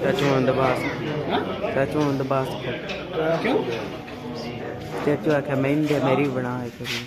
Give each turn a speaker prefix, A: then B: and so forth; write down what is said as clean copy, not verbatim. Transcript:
A: Chachu on the bus. Chachu on the bus. Kyun? Chachu आखा मैं India मेरी बना है कभी।